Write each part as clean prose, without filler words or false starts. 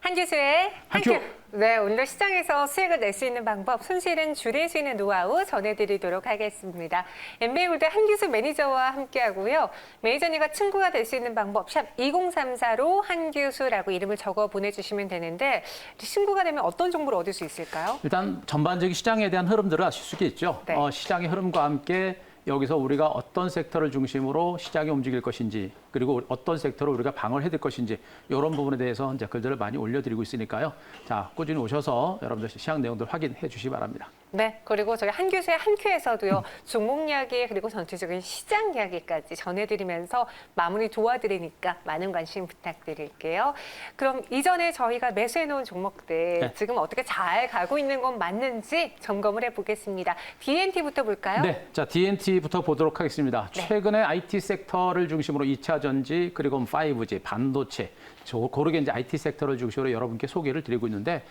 한기수의 한큐. 네, 오늘 시장에서 수익을 낼 수 있는 방법, 손실은 줄일 수 있는 노하우 전해드리도록 하겠습니다. MBA골드 한기수 매니저와 함께하고요. 매니저님과 친구가 될 수 있는 방법, 샵 2034로 한기수라고 이름을 적어 보내주시면 되는데 친구가 되면 어떤 정보를 얻을 수 있을까요? 일단 전반적인 시장에 대한 흐름들을 아실 수 있겠죠. 네. 시장의 흐름과 함께 여기서 우리가 어떤 섹터를 중심으로 시장이 움직일 것인지, 그리고 어떤 섹터를 우리가 방어를 해야 될 것인지, 이런 부분에 대해서 이제 글들을 많이 올려드리고 있으니까요. 자, 꾸준히 오셔서 여러분들 시장 내용들 확인해 주시기 바랍니다. 네, 그리고 저희 한교수의 한큐에서도요, 종목 이야기 그리고 전체적인 시장 이야기까지 전해드리면서 마무리 도와드리니까 많은 관심 부탁드릴게요. 그럼 이전에 저희가 매수해놓은 종목들 네. 지금 어떻게 잘 가고 있는 건 맞는지 점검을 해보겠습니다. DNT부터 볼까요? 네, 자 DNT부터 보도록 하겠습니다. 네. 최근에 IT 섹터를 중심으로 2차 전지, 그리고 5G, 반도체, 고르게 이제 IT 섹터를 중심으로 여러분께 소개를 드리고 있는데,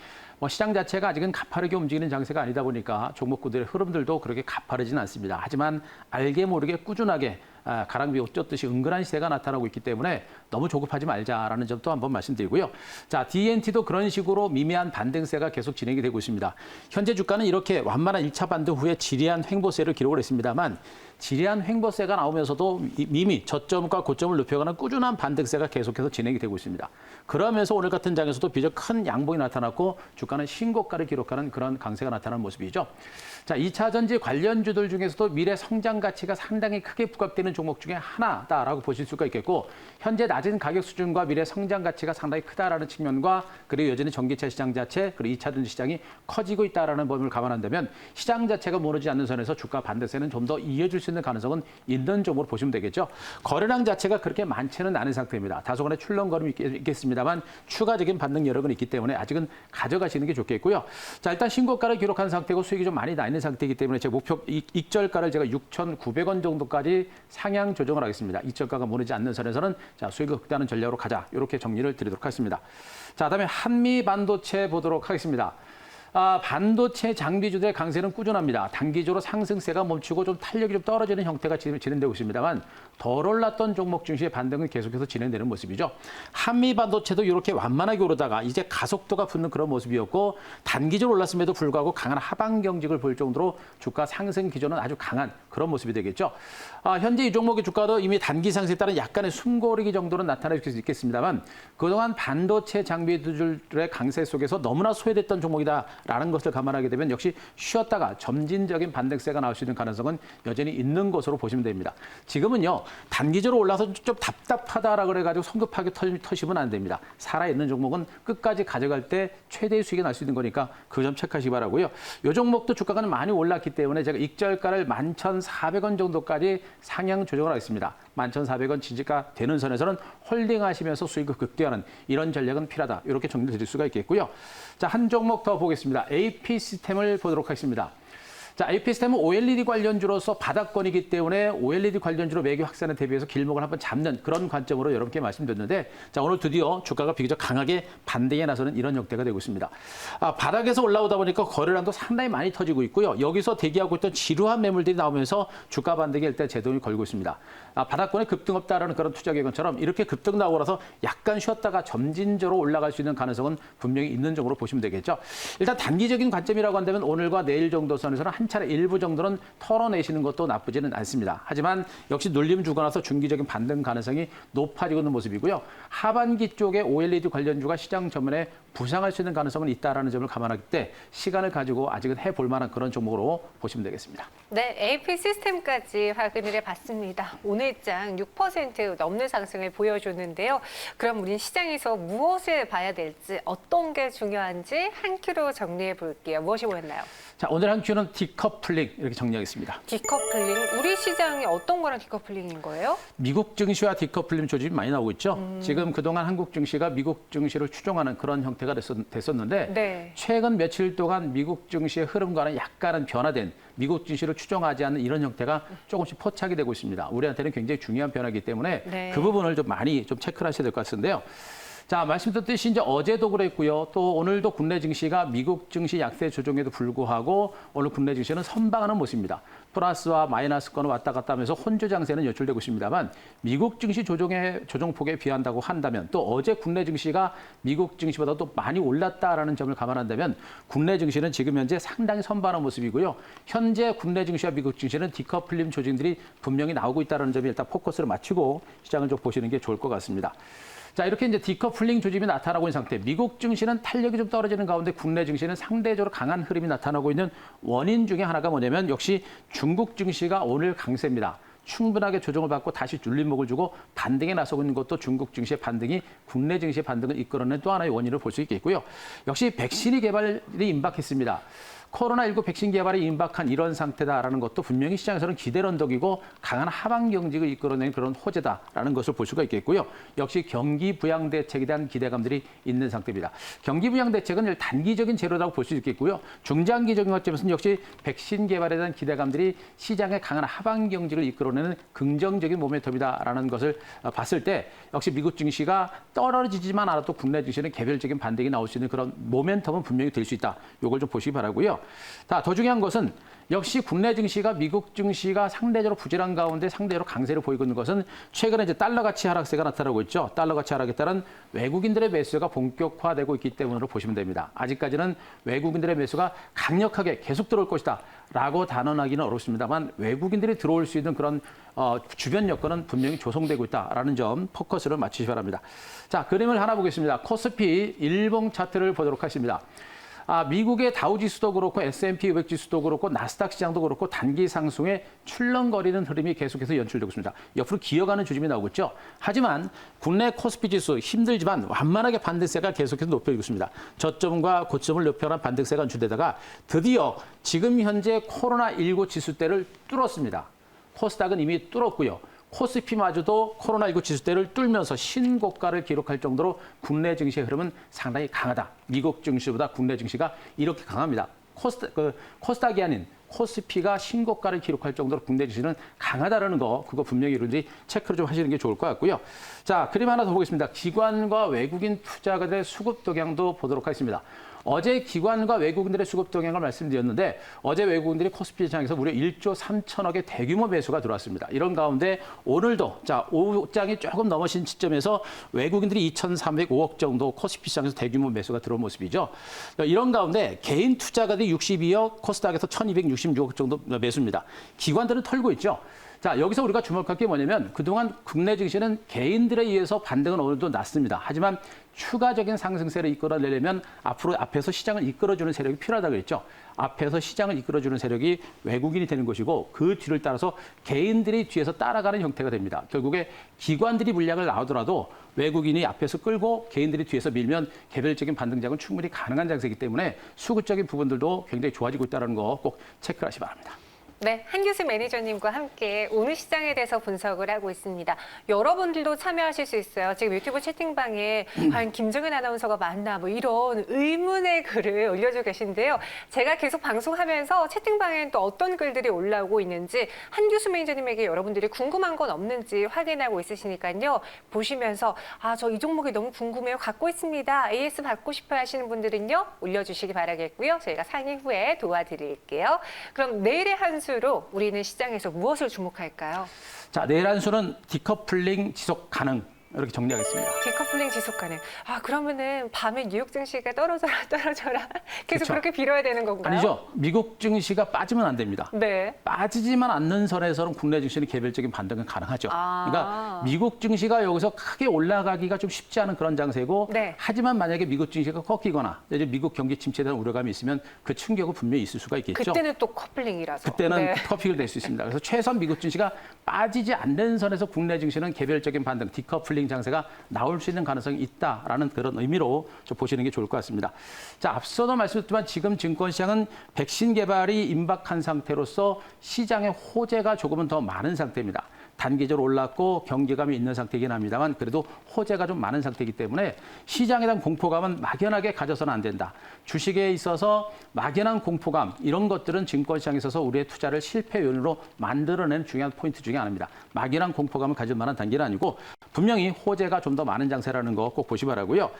시장 자체가 아직은 가파르게 움직이는 장세가 아니다 보니까 종목구들의 흐름들도 그렇게 가파르지는 않습니다. 하지만 알게 모르게 꾸준하게 가랑비 옷 젖듯이 은근한 시세가 나타나고 있기 때문에 너무 조급하지 말자라는 점도 한번 말씀드리고요. 자, DNT도 그런 식으로 미미한 반등세가 계속 진행이 되고 있습니다. 현재 주가는 이렇게 완만한 1차 반등 후에 지리한 횡보세를 기록을 했습니다만, 지리한 횡보세가 나오면서도 이미 저점과 고점을 높여가는 꾸준한 반등세가 계속해서 진행이 되고 있습니다. 그러면서 오늘 같은 장에서도 비교적 큰 양봉이 나타났고 주가는 신고가를 기록하는 그런 강세가 나타나는 모습이죠. 자, 2차 전지 관련주들 중에서도 미래 성장 가치가 상당히 크게 부각되는 종목 중에 하나다라고 보실 수가 있겠고, 현재 낮은 가격 수준과 미래 성장 가치가 상당히 크다라는 측면과, 그리고 여전히 전기차 시장 자체, 그리고 2차 전지 시장이 커지고 있다라는 범위를 감안한다면 시장 자체가 무너지지 않는 선에서 주가 반등세는 좀 더 이어질 수 있는 가능성은 있는 종목으로 보시면 되겠죠. 거래량 자체가 그렇게 많지는 않은 상태입니다. 다소간의 출렁거림이 있겠습니다만 추가적인 반등 여력은 있기 때문에 아직은 가져가시는 게 좋겠고요. 자, 일단 신고가를 기록한 상태고 수익이 좀 많이 나 있는 상태이기 때문에 제 목표 익절가를 제가 6,900원 정도까지 상향 조정을 하겠습니다. 익절가가 무너지지 않는 선에서는 자, 수익을 극대화하는 전략으로 가자. 이렇게 정리를 드리도록 하겠습니다. 자, 그다음에 한미 반도체 보도록 하겠습니다. 반도체 장비주들의 강세는 꾸준합니다. 단기적으로 상승세가 멈추고 좀 탄력이 좀 떨어지는 형태가 진행되고 있습니다만, 덜 올랐던 종목 증시의 반등은 계속해서 진행되는 모습이죠. 한미 반도체도 이렇게 완만하게 오르다가 이제 가속도가 붙는 그런 모습이었고, 단기적으로 올랐음에도 불구하고 강한 하방 경직을 볼 정도로 주가 상승 기조는 아주 강한 그런 모습이 되겠죠. 현재 이 종목의 주가도 이미 단기 상승에 따른 약간의 숨고르기 정도는 나타날 수 있겠습니다만, 그동안 반도체 장비주들의 강세 속에서 너무나 소외됐던 종목이다 라는 것을 감안하게 되면 역시 쉬었다가 점진적인 반등세가 나올 수 있는 가능성은 여전히 있는 것으로 보시면 됩니다. 지금은요, 단기적으로 올라서 좀 답답하다라고 그래가지고 성급하게 터시면 안 됩니다. 살아있는 종목은 끝까지 가져갈 때 최대의 수익이 날 수 있는 거니까 그 점 체크하시기 바라고요. 이 종목도 주가가 많이 올랐기 때문에 제가 익절가를 11,400원 정도까지 상향 조정을 하겠습니다. 11,400원 지지가 되는 선에서는 홀딩하시면서 수익을 극대화하는 이런 전략은 필요하다. 이렇게 정리를 드릴 수가 있겠고요. 자, 한 종목 더 보겠습니다. AP 시스템을 보도록 하겠습니다. 자, AP 시스템은 OLED 관련주로서 바닥권이기 때문에 OLED 관련주로 매기 확산에 대비해서 길목을 한번 잡는 그런 관점으로 여러분께 말씀드렸는데, 자, 오늘 드디어 주가가 비교적 강하게 반등에 나서는 이런 형태가 되고 있습니다. 바닥에서 올라오다 보니까 거래량도 상당히 많이 터지고 있고요. 여기서 대기하고 있던 지루한 매물들이 나오면서 주가 반등에 일단 제동이 걸고 있습니다. 바닥권에 급등 없다라는 그런 투자 계획처럼 이렇게 급등 나오고 나서 약간 쉬었다가 점진적으로 올라갈 수 있는 가능성은 분명히 있는 점으로 보시면 되겠죠. 일단 단기적인 관점이라고 한다면 오늘과 내일 정도 선에서는 한 차례 일부 정도는 털어내시는 것도 나쁘지는 않습니다. 하지만 역시 눌림 주고 나서 중기적인 반등 가능성이 높아지고 있는 모습이고요. 하반기 쪽에 OLED 관련주가 시장 전면에 부상할 수 있는 가능성은 있다라는 점을 감안하기 때 시간을 가지고 아직은 해볼 만한 그런 종목으로 보시면 되겠습니다. 네, AP 시스템까지 확인을 해봤습니다. 오늘장 6% 넘는 상승을 보여줬는데요. 그럼 우린 시장에서 무엇을 봐야 될지, 어떤 게 중요한지 한 큐로 정리해 볼게요. 무엇이 보였나요? 자, 오늘 한 큐는 디커플링 이렇게 정리하겠습니다. 디커플링, 우리 시장이 어떤 거랑 디커플링인 거예요? 미국 증시와 디커플링 조짐이 많이 나오고 있죠. 지금 그동안 한국 증시가 미국 증시를 추종하는 그런 형태가 됐었는데, 네. 최근 며칠 동안 미국 증시의 흐름과는 약간은 변화된, 미국 증시를 추종하지 않는 이런 형태가 조금씩 포착이 되고 있습니다. 우리한테는 굉장히 중요한 변화이기 때문에 네. 그 부분을 좀 많이 체크를 하셔야 될 것 같은데요. 자, 말씀드렸듯이 이제 어제도 그랬고요. 또 오늘도 국내 증시가 미국 증시 약세 조정에도 불구하고 오늘 국내 증시는 선방하는 모습입니다. 플러스와 마이너스권을 왔다 갔다 하면서 혼조 장세는 연출되고 있습니다만 미국 증시 조정폭에 비한다고 한다면 또 어제 국내 증시가 미국 증시보다 도 많이 올랐다라는 점을 감안한다면 국내 증시는 지금 현재 상당히 선방하는 모습이고요. 현재 국내 증시와 미국 증시는 디커플링 조짐들이 분명히 나오고 있다는 점에 일단 포커스를 맞추고 시장을 좀 보시는 게 좋을 것 같습니다. 자, 이렇게 이제 디커플링 조짐이 나타나고 있는 상태. 미국 증시는 탄력이 좀 떨어지는 가운데 국내 증시는 상대적으로 강한 흐름이 나타나고 있는 원인 중에 하나가 뭐냐면 역시 중국 증시가 오늘 강세입니다. 충분하게 조정을 받고 다시 눌림목을 주고 반등에 나서고 있는 것도 중국 증시의 반등이 국내 증시의 반등을 이끌어낸 또 하나의 원인을 볼 수 있겠고요. 역시 백신이 개발이 임박했습니다. 코로나19 백신 개발이 임박한 이런 상태다라는 것도 분명히 시장에서는 기대 언덕이고 강한 하방 경직을 이끌어낸 그런 호재다라는 것을 볼 수가 있겠고요. 역시 경기 부양 대책에 대한 기대감들이 있는 상태입니다. 경기 부양 대책은 단기적인 재료라고 볼 수 있겠고요. 중장기적인 관점에서는 역시 백신 개발에 대한 기대감들이 시장의 강한 하방 경직을 이끌어내는 긍정적인 모멘텀이다라는 것을 봤을 때 역시 미국 증시가 떨어지지만 않아도 국내 증시는 개별적인 반등이 나올 수 있는 그런 모멘텀은 분명히 될 수 있다. 이걸 좀 보시기 바라고요. 더 중요한 것은 역시 국내 증시가 미국 증시가 상대적으로 부진한 가운데 상대적으로 강세를 보이고 있는 것은 최근에 이제 달러 가치 하락세가 나타나고 있죠. 달러 가치 하락에 따른 외국인들의 매수가 본격화되고 있기 때문으로 보시면 됩니다. 아직까지는 외국인들의 매수가 강력하게 계속 들어올 것이다 라고 단언하기는 어렵습니다만 외국인들이 들어올 수 있는 그런 주변 여건은 분명히 조성되고 있다라는 점 포커스를 맞추시기 바랍니다. 자, 그림을 하나 보겠습니다. 코스피 일봉 차트를 보도록 하겠습니다. 미국의 다우지수도 그렇고 S&P 500 지수도 그렇고 나스닥 시장도 그렇고 단기 상승에 출렁거리는 흐름이 계속해서 연출되고 있습니다. 옆으로 기어가는 조짐이 나오고 있죠. 하지만 국내 코스피 지수 힘들지만 완만하게 반등세가 계속해서 높여지고 있습니다. 저점과 고점을 높여간 반등세가 연출되다가 드디어 지금 현재 코로나19 지수대를 뚫었습니다. 코스닥은 이미 뚫었고요. 코스피마저도 코로나19 지수대를 뚫면서 신고가를 기록할 정도로 국내 증시의 흐름은 상당히 강하다. 미국 증시보다 국내 증시가 이렇게 강합니다. 코스닥이 아닌 코스피가 신고가를 기록할 정도로 국내 증시는 강하다라는 거, 그거 분명히 여러분들이 체크를 좀 하시는 게 좋을 것 같고요. 자, 그림 하나 더 보겠습니다. 기관과 외국인 투자가들의 수급 동향도 보도록 하겠습니다. 어제 기관과 외국인들의 수급 동향을 말씀드렸는데 어제 외국인들이 코스피 시장에서 무려 1조 3천억의 대규모 매수가 들어왔습니다. 이런 가운데 오늘도 오후장이 조금 넘어신 시점에서 외국인들이 2,305억 정도 코스피 시장에서 대규모 매수가 들어온 모습이죠. 이런 가운데 개인 투자가들이 62억, 코스닥에서 1,266억 정도 매수입니다. 기관들은 털고 있죠. 자, 여기서 우리가 주목할 게 뭐냐면 그동안 국내 증시는 개인들에 의해서 반등은 오늘도 났습니다. 하지만 추가적인 상승세를 이끌어내려면 앞으로 앞에서 시장을 이끌어주는 세력이 필요하다고 했죠. 앞에서 시장을 이끌어주는 세력이 외국인이 되는 것이고 그 뒤를 따라서 개인들이 뒤에서 따라가는 형태가 됩니다. 결국에 기관들이 물량을 나오더라도 외국인이 앞에서 끌고 개인들이 뒤에서 밀면 개별적인 반등작은 충분히 가능한 장세이기 때문에 수급적인 부분들도 굉장히 좋아지고 있다는 거 꼭 체크를 하시기 바랍니다. 네, 한규수 매니저님과 함께 오늘 시장에 대해서 분석을 하고 있습니다. 여러분들도 참여하실 수 있어요. 지금 유튜브 채팅방에 과연 김정은 아나운서가 맞나 뭐 이런 의문의 글을 올려주고 계신데요. 제가 계속 방송하면서 채팅방에 또 어떤 글들이 올라오고 있는지 한규수 매니저님에게 여러분들이 궁금한 건 없는지 확인하고 있으시니까요. 보시면서 저 이 종목이 너무 궁금해요. 갖고 있습니다. AS 받고 싶어요 하시는 분들은요. 올려주시기 바라겠고요. 저희가 상의 후에 도와드릴게요. 그럼 내일의 한수 로 우리는 시장에서 무엇을 주목할까요? 자, 내일 한수는 디커플링 지속 가능. 이렇게 정리하겠습니다. 디커플링 지속 가능. 그러면은 밤에 뉴욕 증시가 떨어져라 계속 그렇죠. 그렇게 빌어야 되는 건가요? 아니죠. 미국 증시가 빠지면 안 됩니다. 네. 빠지지만 않는 선에서는 국내 증시는 개별적인 반등은 가능하죠. 그러니까 미국 증시가 여기서 크게 올라가기가 좀 쉽지 않은 그런 장세고 네. 하지만 만약에 미국 증시가 꺾이거나 이제 미국 경기 침체에 대한 우려감이 있으면 그 충격은 분명히 있을 수가 있겠죠. 그때는 또 커플링이라서. 그때는 네. 커플링이 될 수 있습니다. 그래서 최소한 미국 증시가 빠지지 않는 선에서 국내 증시는 개별적인 반등, 디커플링 장세가 나올 수 있는 가능성이 있다라는 그런 의미로 좀 보시는 게 좋을 것 같습니다. 자, 앞서도 말씀드렸지만 지금 증권시장은 백신 개발이 임박한 상태로서 시장의 호재가 조금은 더 많은 상태입니다. 단기적으로 올랐고 경기감이 있는 상태이긴 합니다만 그래도 호재가 좀 많은 상태이기 때문에 시장에 대한 공포감은 막연하게 가져서는 안 된다. 주식에 있어서 막연한 공포감 이런 것들은 증권시장에 있어서 우리의 투자를 실패 요인으로 만들어내는 중요한 포인트 중에 하나입니다. 막연한 공포감을 가질 만한 단계는 아니고 분명히 호재가 좀 더 많은 장세라는 거 꼭 보시 바라고요.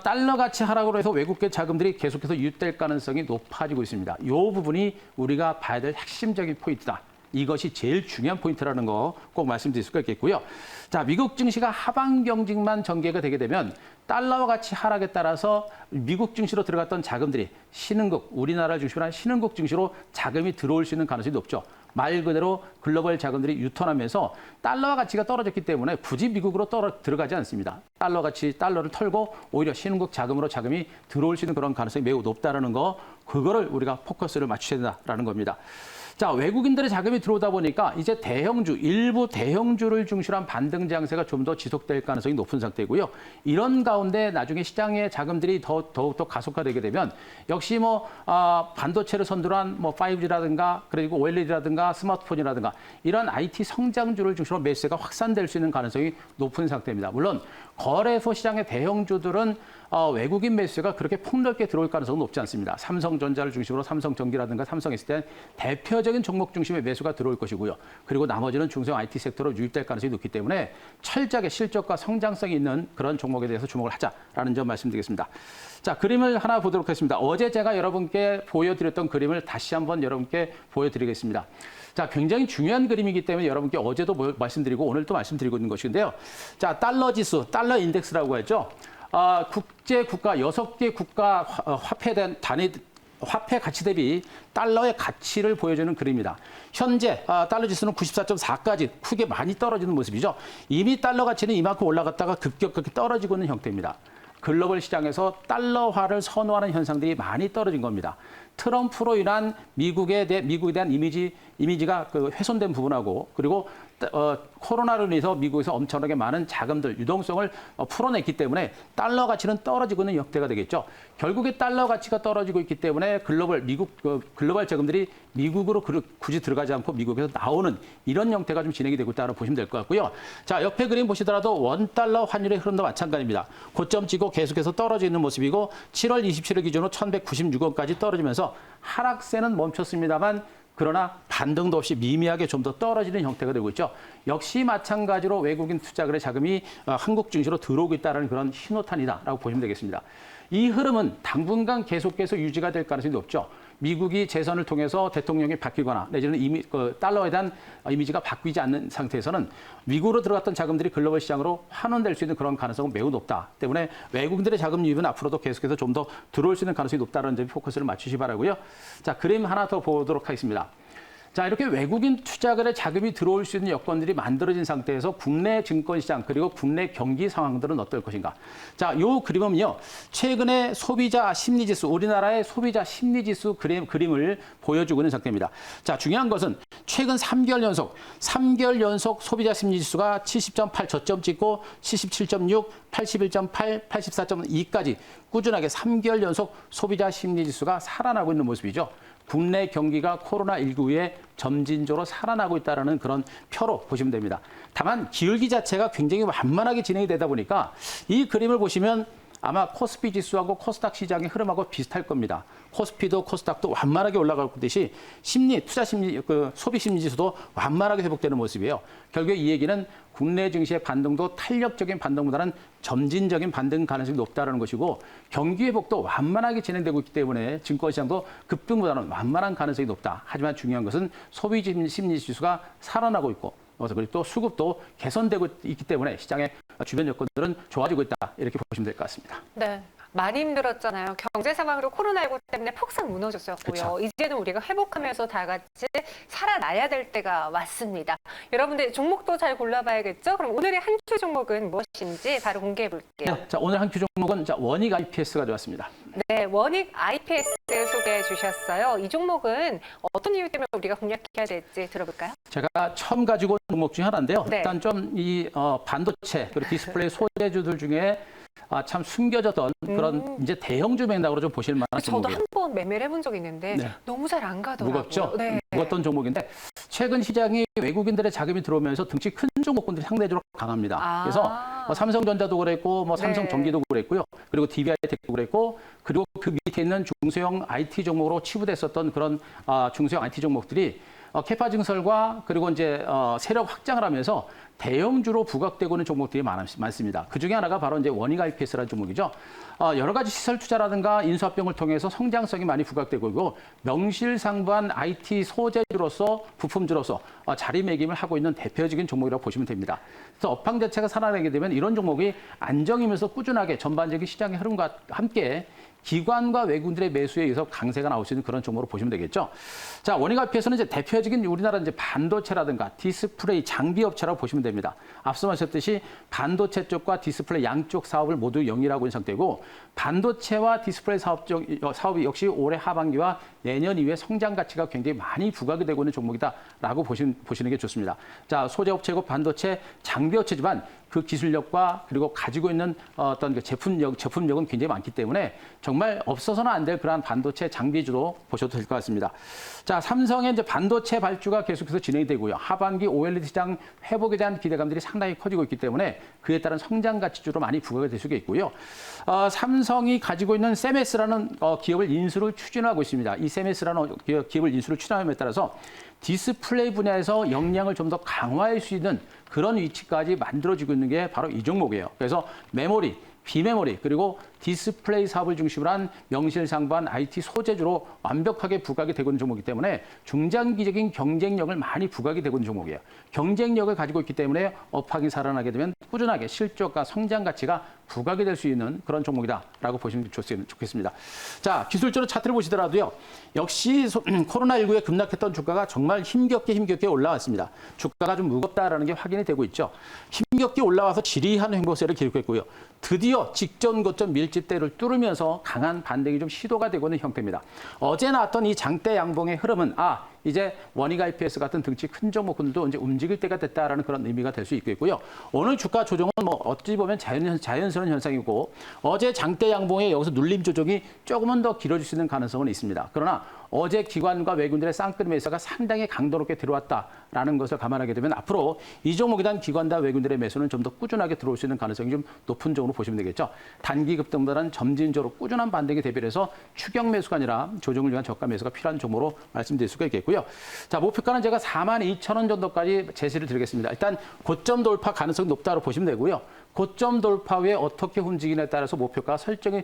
달러 가치 하락으로 해서 외국계 자금들이 계속해서 유입될 가능성이 높아지고 있습니다. 이 부분이 우리가 봐야 될 핵심적인 포인트다. 이것이 제일 중요한 포인트라는 거 꼭 말씀드릴 수가 있겠고요. 자, 미국 증시가 하방 경직만 전개가 되게 되면 달러 가치 하락에 따라서 미국 증시로 들어갔던 자금들이 신흥국, 우리나라를 중심으로 한 신흥국 증시로 자금이 들어올 수 있는 가능성이 높죠. 말 그대로 글로벌 자금들이 유턴하면서 달러 가치가 떨어졌기 때문에 굳이 미국으로 들어가지 않습니다. 달러를 털고 오히려 신흥국 자금으로 자금이 들어올 수 있는 그런 가능성이 매우 높다는 거, 그거를 우리가 포커스를 맞추셔야 된다는 겁니다. 자, 외국인들의 자금이 들어오다 보니까 이제 일부 대형주를 중심으로 한 반등 장세가 좀 더 지속될 가능성이 높은 상태고요. 이런 가운데 나중에 시장의 자금들이 더욱더 가속화되게 되면 역시 반도체를 선두로 한 5G라든가 그리고 OLED라든가 스마트폰이라든가 이런 IT 성장주를 중심으로 매수가 확산될 수 있는 가능성이 높은 상태입니다. 물론 거래소 시장의 대형주들은 외국인 매수가 그렇게 폭넓게 들어올 가능성은 높지 않습니다. 삼성전자를 중심으로 삼성전기라든가 삼성SD는 대표적인 종목 중심의 매수가 들어올 것이고요. 그리고 나머지는 중소형 IT 섹터로 유입될 가능성이 높기 때문에 철저하게 실적과 성장성이 있는 그런 종목에 대해서 주목을 하자라는 점 말씀드리겠습니다. 자, 그림을 하나 보도록 하겠습니다. 어제 제가 여러분께 보여드렸던 그림을 다시 한번 여러분께 보여드리겠습니다. 자, 굉장히 중요한 그림이기 때문에 여러분께 어제도 말씀드리고 오늘 또 말씀드리고 있는 것인데요. 자, 달러 지수, 달러 인덱스라고 하죠. 국제 국가 6개 국가 화폐에 대한 화폐 가치 대비 달러의 가치를 보여주는 그림입니다. 현재 달러 지수는 94.4까지 크게 많이 떨어지는 모습이죠. 이미 달러 가치는 이만큼 올라갔다가 급격하게 떨어지고 있는 형태입니다. 글로벌 시장에서 달러화를 선호하는 현상들이 많이 떨어진 겁니다. 트럼프로 인한 미국에 대한 이미지가 훼손된 부분하고 그리고 코로나로 인해서 미국에서 엄청나게 많은 자금들, 유동성을 풀어냈기 때문에 달러 가치는 떨어지고 있는 형태가 되겠죠. 결국에 달러 가치가 떨어지고 있기 때문에 글로벌 자금들이 미국으로 굳이 들어가지 않고 미국에서 나오는 이런 형태가 좀 진행이 되고 있다고 보시면 될 것 같고요. 자, 옆에 그림 보시더라도 원달러 환율의 흐름도 마찬가지입니다. 고점 찍고 계속해서 떨어지는 모습이고 7월 27일 기준으로 1,196원까지 떨어지면서 하락세는 멈췄습니다만 그러나 반등도 없이 미미하게 좀 더 떨어지는 형태가 되고 있죠. 역시 마찬가지로 외국인 투자거래 자금이 한국 증시로 들어오고 있다는 그런 신호탄이다라고 보시면 되겠습니다. 이 흐름은 당분간 계속해서 유지가 될 가능성이 높죠. 미국이 재선을 통해서 대통령이 바뀌거나 내지는 달러에 대한 이미지가 바뀌지 않는 상태에서는 미국으로 들어갔던 자금들이 글로벌 시장으로 환원될 수 있는 그런 가능성은 매우 높다. 때문에 외국인들의 자금 유입은 앞으로도 계속해서 좀 더 들어올 수 있는 가능성이 높다는 점에 포커스를 맞추시 바라고요. 자, 그림 하나 더 보도록 하겠습니다. 자, 이렇게 외국인 투자거래 자금이 들어올 수 있는 여건들이 만들어진 상태에서 국내 증권시장 그리고 국내 경기 상황들은 어떨 것인가. 자, 이 그림은요. 최근에 소비자 심리지수, 우리나라의 소비자 심리지수 그림을 보여주고 있는 상태입니다. 자, 중요한 것은 최근 3개월 연속 소비자 심리지수가 70.8 저점 찍고 77.6, 81.8, 84.2까지 꾸준하게 3개월 연속 소비자 심리지수가 살아나고 있는 모습이죠. 국내 경기가 코로나19 이후에 점진적으로 살아나고 있다는 그런 표로 보시면 됩니다. 다만 기울기 자체가 굉장히 완만하게 진행이 되다 보니까 이 그림을 보시면 아마 코스피 지수하고 코스닥 시장의 흐름하고 비슷할 겁니다. 코스피도 코스닥도 완만하게 올라가고 있듯이 소비 심리 지수도 완만하게 회복되는 모습이에요. 결국에 이 얘기는 국내 증시의 반등도 탄력적인 반등보다는 점진적인 반등 가능성이 높다는 것이고 경기 회복도 완만하게 진행되고 있기 때문에 증권시장도 급등보다는 완만한 가능성이 높다. 하지만 중요한 것은 소비 심리 지수가 살아나고 있고 그리고 또 수급도 개선되고 있기 때문에 시장의 주변 여건들은 좋아지고 있다. 이렇게 보시면 될 것 같습니다. 네. 많이 힘들었잖아요. 경제 상황으로 코로나19 때문에 폭삭 무너졌었고요. 그쵸. 이제는 우리가 회복하면서 다 같이 살아나야 될 때가 왔습니다. 여러분들 종목도 잘 골라봐야겠죠? 그럼 오늘의 한 주 종목은 무엇인지 바로 공개해 볼게요. 네, 자, 오늘 한 주 종목은 원익 IPS가 좋았습니다. 네, 원익 IPS 소개해 주셨어요. 이 종목은 어떤 이유 때문에 우리가 공략해야 될지 들어볼까요? 제가 처음 가지고 온 종목 중에 하나인데요. 네. 일단 좀 이 반도체 그리고 디스플레이 소재주들 중에 참 숨겨졌던 그런 이제 대형주 맥락으로 좀 보실 만한 저도 종목이에요. 한 번 매매를 해본 적이 있는데 네. 너무 잘 안 가더라고요. 무겁죠? 네. 무겁던 종목인데 최근 시장이 외국인들의 자금이 들어오면서 등치 큰 종목군들이 상대적으로 강합니다. 그래서 뭐 삼성전자도 그랬고, 뭐 삼성전기도 그랬고요. 그리고 DBI텍도 그랬고, 그리고 그 밑에 있는 중소형 IT 종목으로 치부됐었던 그런 중소형 IT 종목들이 캐파 증설과 그리고 이제 세력 확장을 하면서 대형주로 부각되고 있는 종목들이 많습니다. 그 중에 하나가 바로 이제 원익 IPS라는 종목이죠. 여러 가지 시설 투자라든가 인수합병을 통해서 성장성이 많이 부각되고 있고 명실상부한 IT 소재주로서 부품주로서 자리매김을 하고 있는 대표적인 종목이라고 보시면 됩니다. 그래서 업황 자체가 살아나게 되면 이런 종목이 안정이면서 꾸준하게 전반적인 시장의 흐름과 함께 기관과 외국인들의 매수에 의해서 강세가 나올 수 있는 그런 종목으로 보시면 되겠죠. 자, 원익 IPS는 이제 대표적인 우리나라 이제 반도체라든가 디스플레이 장비 업체라고 보시면 됩니다. 앞서 말씀드렸듯이 반도체 쪽과 디스플레이 양쪽 사업을 모두 영위하고 있는 상태고 반도체와 디스플레이 사업이 역시 올해 하반기와 내년 이후에 성장 가치가 굉장히 많이 부각이 되고 있는 종목이다라고 보시는 게 좋습니다. 자, 소재 업체고 반도체 장비 업체지만 그 기술력과 그리고 가지고 있는 어떤 그 제품력은 굉장히 많기 때문에 정말 없어서는 안 될 그러한 반도체 장비주로 보셔도 될 것 같습니다. 자, 삼성의 이제 반도체 발주가 계속해서 진행이 되고요. 하반기 OLED 시장 회복에 대한 기대감들이 상당히 커지고 있기 때문에 그에 따른 성장 가치주로 많이 부각이 될 수가 있고요. 삼성이 가지고 있는 세메스라는 기업을 인수를 추진하고 있습니다. 이 세메스라는 기업을 인수를 추진함에 따라서 디스플레이 분야에서 역량을 좀 더 강화할 수 있는 그런 위치까지 만들어지고 있는 게 바로 이 종목이에요. 그래서 메모리, 비메모리 그리고 디스플레이 사업을 중심으로 한 명실상부한 IT 소재주로 완벽하게 부각이 되고 있는 종목이기 때문에 중장기적인 경쟁력을 많이 부각이 되고 있는 종목이에요. 경쟁력을 가지고 있기 때문에 업황이 살아나게 되면 꾸준하게 실적과 성장 가치가 부각이 될 수 있는 그런 종목이다라고 보시면 좋겠습니다. 자, 기술적으로 차트를 보시더라도요. 역시 코로나19에 급락했던 주가가 정말 힘겹게 올라왔습니다. 주가가 좀 무겁다라는 게 확인이 되고 있죠. 힘겹게 올라와서 지리한 횡보세를 기록했고요. 드디어 직전 고점 밀집대를 뚫으면서 강한 반등이 좀 시도가 되고 있는 형태입니다. 어제 나왔던 이 장대 양봉의 흐름은 이제 원익 IPS 같은 등치 큰 종목들도 이제 움직일 때가 됐다라는 그런 의미가 될 수 있겠고요. 오늘 주가 조정은 뭐 어찌 보면 자연스러운 현상이고 어제 장대 양봉에 여기서 눌림 조정이 조금은 더 길어질 수 있는 가능성은 있습니다. 그러나 어제 기관과 외국인들의 쌍끌 매수가 상당히 강도 높게 들어왔다라는 것을 감안하게 되면 앞으로 이 종목에 대한 기관과 외국인들의 매수는 좀 더 꾸준하게 들어올 수 있는 가능성이 좀 높은 쪽으로 보시면 되겠죠. 단기 급등보다는 점진적으로 꾸준한 반등에 대비해서 추격 매수가 아니라 조정을 위한 저가 매수가 필요한 종목으로 말씀드릴 수가 있겠고요. 자, 목표가는 제가 42,000원 정도까지 제시를 드리겠습니다. 일단 고점 돌파 가능성이 높다고 보시면 되고요. 고점 돌파 후에 어떻게 움직이냐에 따라서 목표가 설정이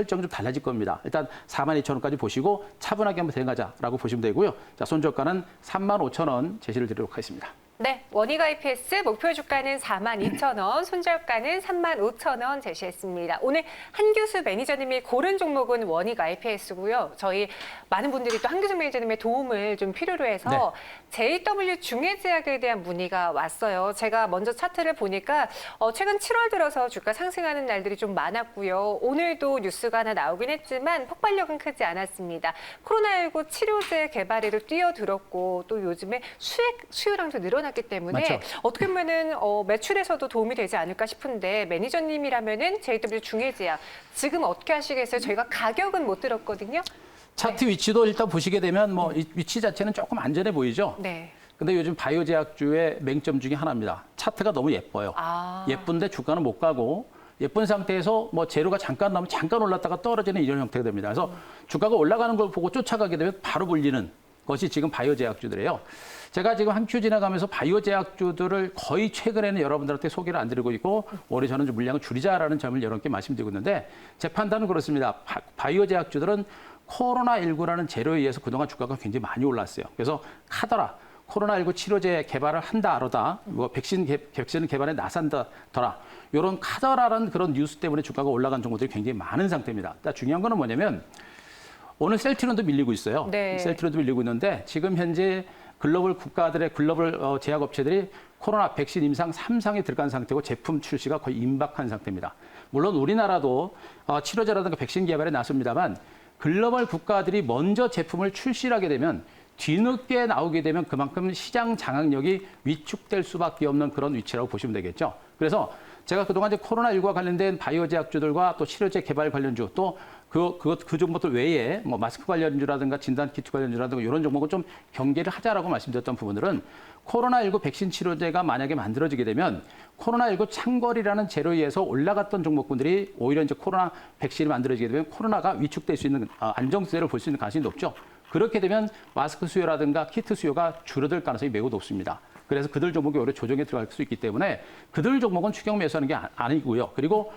좀 달라질 겁니다. 일단 42,000원까지 보시고 차분하게 한번 대응하자라고 보시면 되고요. 자, 손절가는 35,000원 제시를 드리도록 하겠습니다. 네, 원익 IPS 목표 주가는 42,000원, 손절가는 35,000원 제시했습니다. 오늘 한규수 매니저님이 고른 종목은 원익 IPS고요. 저희 많은 분들이 또 한규수 매니저님의 도움을 좀 필요로 해서 JW 중해제약에 대한 문의가 왔어요. 제가 먼저 차트를 보니까 최근 7월 들어서 주가 상승하는 날들이 좀 많았고요. 오늘도 뉴스가 하나 나오긴 했지만 폭발력은 크지 않았습니다. 코로나19 치료제 개발에도 뛰어들었고 또 요즘에 수요량도 늘어났기 때문에 맞죠. 어떻게 보면은 매출에서도 도움이 되지 않을까 싶은데 매니저님이라면은 JW 중해제약 지금 어떻게 하시겠어요? 저희가 가격은 못 들었거든요. 차트 위치도 일단 보시게 되면 뭐 이 위치 자체는 조금 안전해 보이죠. 네. 근데 요즘 바이오 제약주의 맹점 중에 하나입니다. 차트가 너무 예뻐요. 예쁜데 주가는 못 가고 예쁜 상태에서 뭐 재료가 잠깐 나오면 잠깐 올랐다가 떨어지는 이런 형태가 됩니다. 그래서 주가가 올라가는 걸 보고 쫓아가게 되면 바로 불리는 것이 지금 바이오 제약주들이에요. 제가 지금 한 큐 지나가면서 바이오 제약주들을 거의 최근에는 여러분들한테 소개를 안 드리고 있고 올해 저는 좀 물량을 줄이자라는 점을 여러분께 말씀드리고 있는데 제 판단은 그렇습니다. 바이오 제약주들은 코로나19라는 재료에 의해서 그동안 주가가 굉장히 많이 올랐어요. 그래서 카더라, 코로나19 치료제 개발을 한다더라, 뭐 백신 개발에 나선다더라, 이런 카더라라는 그런 뉴스 때문에 주가가 올라간 종목들이 굉장히 많은 상태입니다. 중요한 거는 뭐냐면 오늘 셀트리온도 밀리고 있어요. 네. 셀트리온도 밀리고 있는데 지금 현재 글로벌 국가들의 글로벌 제약업체들이 코로나 백신 임상 3상에 들어간 상태고 제품 출시가 거의 임박한 상태입니다. 물론 우리나라도 치료제라든가 백신 개발에 나섭니다만 글로벌 국가들이 먼저 제품을 출시하게 되면 뒤늦게 나오게 되면 그만큼 시장 장악력이 위축될 수밖에 없는 그런 위치라고 보시면 되겠죠. 그래서 제가 그동안 이제 코로나19와 관련된 바이오 제약주들과 또 치료제 개발 관련주 또 그 종목들 외에 뭐 마스크 관련주라든가 진단 키트 관련주라든가 이런 종목은 좀 경계를 하자라고 말씀드렸던 부분들은 코로나19 백신 치료제가 만약에 만들어지게 되면 코로나19 창궐이라는 재료에 의해서 올라갔던 종목군들이 오히려 이제 코로나 백신이 만들어지게 되면 코로나가 위축될 수 있는 안정세를 볼 수 있는 가능성이 높죠. 그렇게 되면 마스크 수요라든가 키트 수요가 줄어들 가능성이 매우 높습니다. 그래서 그들 종목이 오히려 조정에 들어갈 수 있기 때문에 그들 종목은 추경 매수하는 게 아니고요. 그리고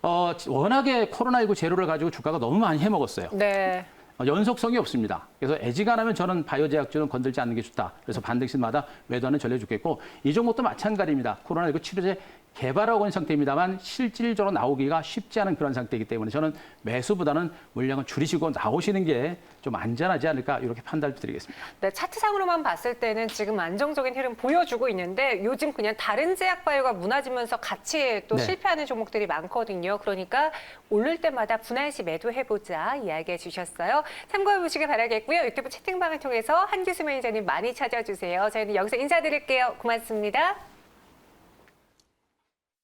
워낙에 코로나19 재료를 가지고 주가가 너무 많이 해먹었어요. 네. 연속성이 없습니다. 그래서 애지간하면 저는 바이오 제약주는 건들지 않는 게 좋다. 그래서 반등신마다 매도하는 전략 좋겠고 이 종목도 마찬가지입니다. 코로나19 치료제 개발하고 있는 상태입니다만 실질적으로 나오기가 쉽지 않은 그런 상태이기 때문에 저는 매수보다는 물량을 줄이시고 나오시는 게 좀 안전하지 않을까 이렇게 판단을 드리겠습니다. 네, 차트상으로만 봤을 때는 지금 안정적인 흐름 보여주고 있는데 요즘 그냥 다른 제약 바이오가 무너지면서 같이 또 네. 실패하는 종목들이 많거든요. 그러니까 오를 때마다 분할시 매도해보자 이야기해 주셨어요. 참고해 보시길 바라겠고요. 유튜브 채팅방을 통해서 한기수 매니저님 많이 찾아주세요. 저희는 여기서 인사드릴게요. 고맙습니다.